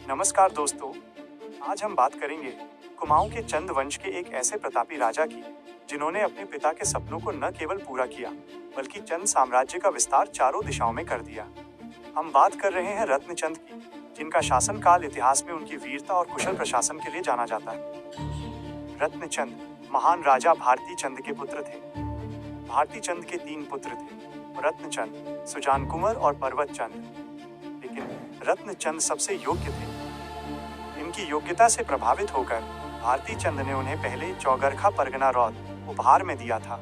नमस्कार दोस्तों, आज हम बात करेंगे कुमाऊं के चंद वंश के एक ऐसे प्रतापी राजा की जिन्होंने अपने पिता के सपनों को न केवल पूरा किया बल्कि चंद साम्राज्य का विस्तार चारों दिशाओं में कर दिया। हम बात कर रहे हैं रत्नचंद की, जिनका शासनकाल इतिहास में उनकी वीरता और कुशल प्रशासन के लिए जाना जाता है। रत्नचंद महान राजा भारती चंद के पुत्र थे। भारती चंद के 3 पुत्र थे, रत्नचंद, सुजान कुंवर और पर्वत चंद। लेकिन रत्नचंद सबसे योग्य थे। इनकी योग्यता से प्रभावित होकर भारती चंद ने उन्हें पहले चौगरखा परगना रौद उपहार में दिया था।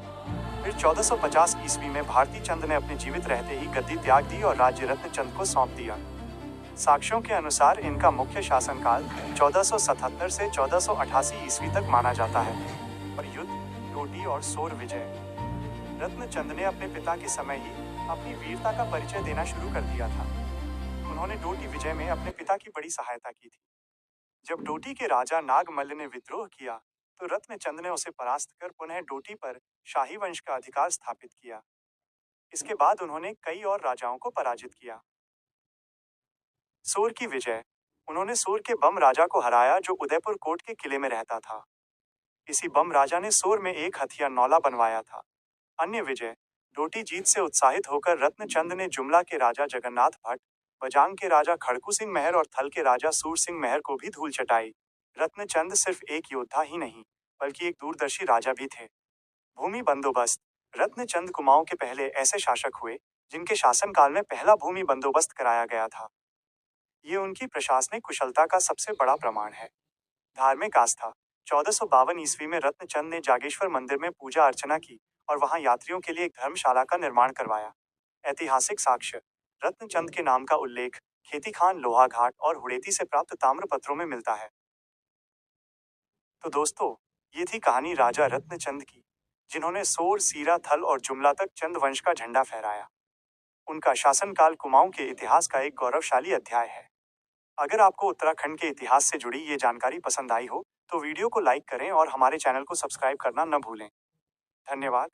फिर 1450 ईस्वी में भारती चंद ने अपने जीवित रहते ही गद्दी त्याग दी और राज्य रत्नचंद को सौंप दिया। साक्ष्यों के अनुसार इनका मुख्य शासनकाल 1477 से 1488 ईस्वी तक माना जाता है। और युद्ध, डोटी और सोर विजय। रत्नचंद ने अपने पिता के समय ही अपनी वीरता का परिचय देना शुरू कर दिया था। उन्होंने डोटी विजय में अपने पिता की बड़ी सहायता की थी। जब डोटी के राजा नागमल्ल ने विद्रोह किया तो रत्नचंद ने उसे परास्त कर पुनः डोटी पर शाही वंश का अधिकार स्थापित किया। इसके बाद उन्होंने कई और राजाओं को पराजित किया। सोर की विजय। उन्होंने सोर के बम राजा को हराया जो उदयपुर कोट के किले में रहता था। इसी बम राजा ने सोर में एक हथियार नौला बनवाया था। अन्य विजय। डोटी जीत से उत्साहित होकर रत्नचंद ने जुमला के राजा जगन्नाथ भट्ट, बजांग के राजा खड़कू सिंह मेहर और थल के राजा सूर सिंह मेहर को भी धूल चटाई। रत्नचंद सिर्फ एक योद्धा ही नहीं बल्कि एक दूरदर्शी राजा भी थे। भूमि बंदोबस्त। रत्नचंद कुमाऊं के पहले ऐसे शासक हुए जिनके शासनकाल में पहला भूमि बंदोबस्त कराया गया था। ये उनकी प्रशासनिक कुशलता का सबसे बड़ा प्रमाण है। धार्मिक आस्था। 1452 ईस्वी में रत्नचंद ने जागेश्वर मंदिर में पूजा अर्चना की और वहां यात्रियों के लिए एक धर्मशाला का निर्माण करवाया। ऐतिहासिक साक्ष्य। रत्नचंद के नाम का उल्लेख खेती खान लोहाघाट और हुड़ेती से प्राप्त ताम्रपत्रों में मिलता है। तो दोस्तों, ये थी कहानी राजा रत्नचंद की, जिन्होंने सोर, सीरा, थल और जुमला तक चंद वंश का झंडा फहराया। उनका शासनकाल कुमाऊं के इतिहास का एक गौरवशाली अध्याय है। अगर आपको उत्तराखंड के इतिहास से जुड़ी ये जानकारी पसंद आई हो तो वीडियो को लाइक करें और हमारे चैनल को सब्सक्राइब करना न भूलें। धन्यवाद।